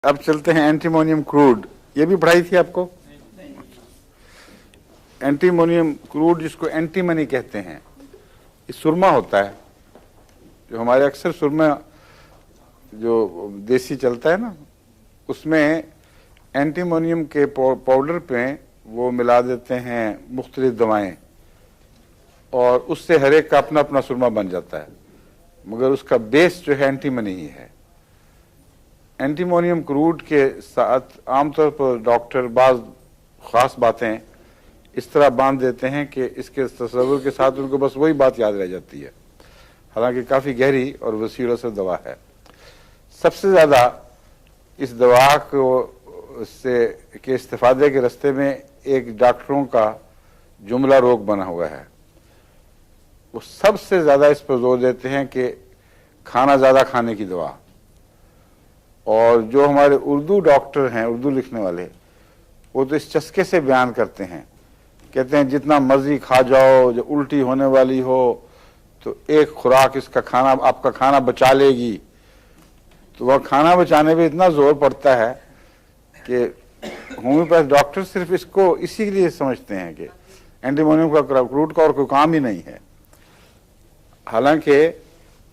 अब चलते हैं एंटीमोनियम क्रूड। ये भी पढ़ाई थी आपको। एंटीमोनियम क्रूड जिसको एंटीमनी कहते हैं, ये सुरमा होता है। जो हमारे अक्सर सुरमा जो देसी चलता है ना, उसमें एंटीमोनियम के पाउडर पे वो मिला देते हैं मुख्तलिफ दवाएं और उससे हर एक का अपना अपना सुरमा बन जाता है, मगर उसका बेस जो है एंटीमनी ही है। एंटीमोनियम क्रूड के साथ आमतौर पर डॉक्टर बाज खास बातें इस तरह बांध देते हैं कि इसके तस्वुर के साथ उनको बस वही बात याद रह जाती है, हालांकि काफ़ी गहरी और वसील असर दवा है। सबसे ज़्यादा इस दवा को से के इस्तेफादे के रास्ते में एक डॉक्टरों का जुमला रोग बना हुआ है। वो सबसे ज़्यादा इस पर जोर देते हैं कि खाना ज़्यादा खाने की दवा। और जो हमारे उर्दू डॉक्टर हैं, उर्दू लिखने वाले, वो तो इस चस्के से बयान करते हैं, कहते हैं जितना मर्जी खा जाओ, जो उल्टी होने वाली हो तो एक खुराक इसका खाना आपका खाना बचा लेगी। तो वह खाना बचाने पे इतना जोर पड़ता है कि होम्योपैथ डॉक्टर सिर्फ इसको इसी के लिए समझते हैं कि एंटीमोनियम का क्रूड का और कोई काम ही नहीं है। हालांकि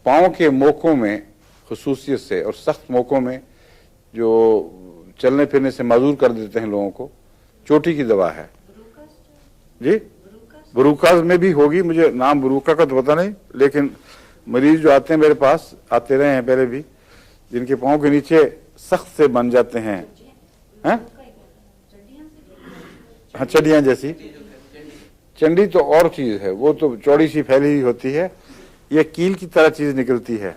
पाँव के मोकों में खुसूसियत से और सख्त मौकों में जो चलने फिरने से माजूर कर देते हैं लोगों को, चोटी की दवा है जी। बरूकाज में भी होगी, मुझे नाम बरूका का तो पता नहीं, लेकिन मरीज जो आते हैं मेरे पास, आते रहे हैं पहले भी, जिनके पाँव के नीचे सख्त से बन जाते हैं, हाँ चड्डियाँ जैसी। चंडी तो और चीज है, वो तो चौड़ी सी फैली हुई होती है, ये कील की तरह चीज निकलती है,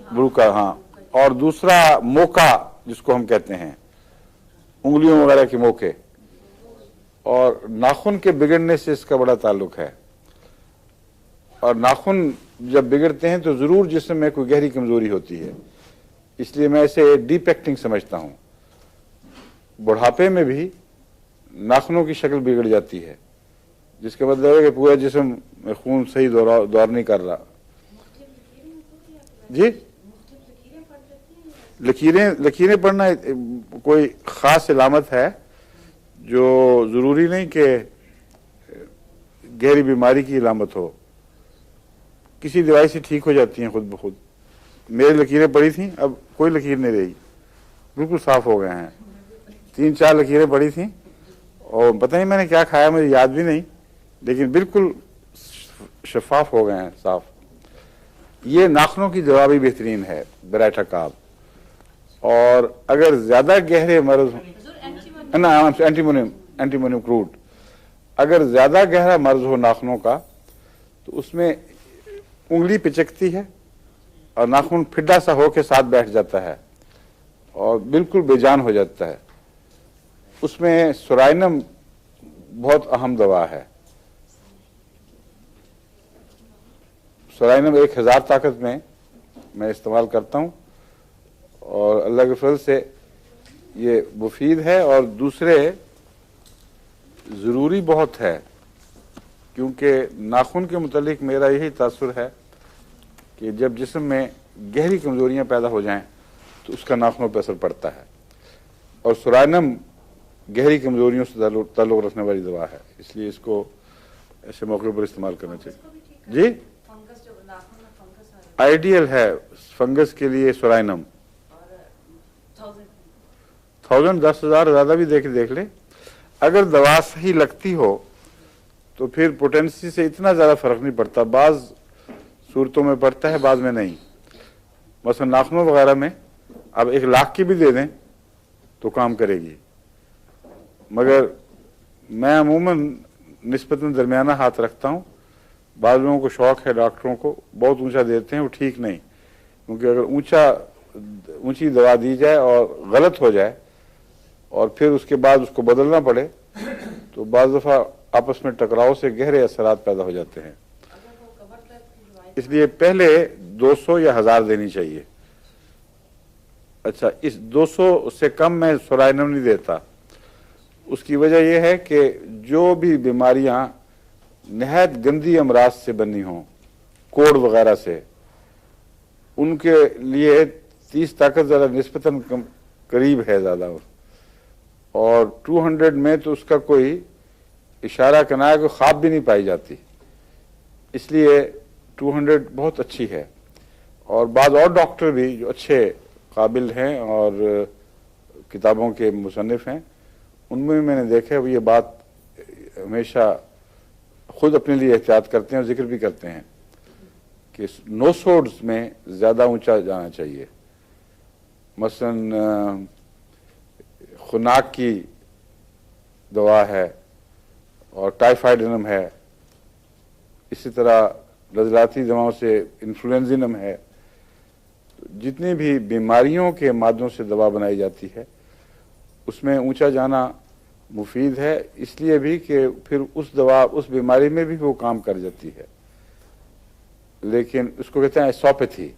बरूका। हाँ, और दूसरा मोका जिसको हम कहते हैं, उंगलियों वगैरह के मोके, और नाखून के बिगड़ने से इसका बड़ा ताल्लुक है। और नाखून जब बिगड़ते हैं तो जरूर जिस्म में कोई गहरी कमजोरी होती है, इसलिए मैं इसे डिपेक्टिंग समझता हूँ। बुढ़ापे में भी नाखूनों की शक्ल बिगड़ जाती है, जिसका मतलब है कि पूरा जिस्म में खून सही दौर नहीं कर रहा जी। लकीरें पढ़ना कोई खास इलामत है, जो जरूरी नहीं कि गहरी बीमारी की इलामत हो, किसी दवाई से ठीक हो जाती हैं खुद ब खुद। मेरी लकीरें पड़ी थी, अब कोई लकीर नहीं रही, बिल्कुल साफ हो गए हैं। 3-4 लकीरें पड़ी थी और पता नहीं मैंने क्या खाया, मुझे याद भी नहीं, लेकिन बिल्कुल शफाफ हो गए हैं, साफ। ये नाखूनों की दवा भी बेहतरीन है, बेराटाकाब। और अगर ज्यादा गहरे मर्ज ना, एंटीमोनियम क्रूड, अगर ज्यादा गहरा मर्ज हो नाखूनों का तो उसमें उंगली पिचकती है और नाखून फिड्डा सा हो के साथ बैठ जाता है और बिल्कुल बेजान हो जाता है। उसमें सोराइनम बहुत अहम दवा है। सोराइनम 1000 ताकत में मैं इस्तेमाल करता हूँ और अल्लाह के फजल से ये मुफीद है। और दूसरे ज़रूरी बहुत है, क्योंकि नाखून के मुतालिक मेरा यही तासुर है कि जब जिस्म में गहरी कमजोरियां पैदा हो जाएं तो उसका नाखूनों पर असर पड़ता है। और सोराइनम गहरी कमजोरियों से ताल्लुक़ रखने वाली दवा है, इसलिए इसको ऐसे मौके पर इस्तेमाल करना चाहिए जी। आइडियल है फंगस के लिए सोराइनम। 1000 ज़्यादा भी देख ले। अगर दवा सही लगती हो तो फिर पोटेंसी से इतना ज़्यादा फर्क नहीं पड़ता, बाज़ सूरतों में पड़ता है, बाज़ में नहीं। मसलन नाखूनों वगैरह में अब 1 लाख की भी दे दें तो काम करेगी, मगर मैं अमूमन निस्बतन दरमियाना हाथ रखता हूँ। बाद लोगों को शौक है, डॉक्टरों को बहुत ऊंचा देते हैं, वो ठीक नहीं, क्योंकि अगर ऊंची दवा दी जाए और गलत हो जाए और फिर उसके बाद उसको बदलना पड़े तो बाज़ दफ़ा आपस में टकराव से गहरे असरात पैदा हो जाते हैं। इसलिए पहले 200 या 1000 देनी चाहिए। अच्छा, इस 200 से कम मैं सोराइनम नहीं देता। उसकी वजह यह है कि जो भी बीमारियां नहायत गंदी अमराज से बनी हों, कोड़ वगैरह से, उनके लिए 30 ताकत ज़रा निस्बतन करीब है ज़्यादा, और 200 में तो उसका कोई इशारा करना को ख्वाब भी नहीं पाई जाती, इसलिए 200 बहुत अच्छी है। और बाद और डॉक्टर भी जो अच्छे काबिल हैं और किताबों के मुसन्निफ हैं, उनमें मैंने देखा है ये बात हमेशा खुद अपने लिए एहतियात करते हैं और जिक्र भी करते हैं कि नोसोड्स में ज़्यादा ऊंचा जाना चाहिए। मसलन खुनाक की दवा है और टाइफाइडिनम है, इसी तरह नज़लाती दवाओं से इन्फ्लुएंजिनम है। जितनी भी बीमारियों के मादों से दवा बनाई जाती है उसमें ऊंचा जाना मुफीद है, इसलिए भी कि फिर उस दवा उस बीमारी में भी वो काम कर जाती है। लेकिन उसको कहते हैं एसोपैथी,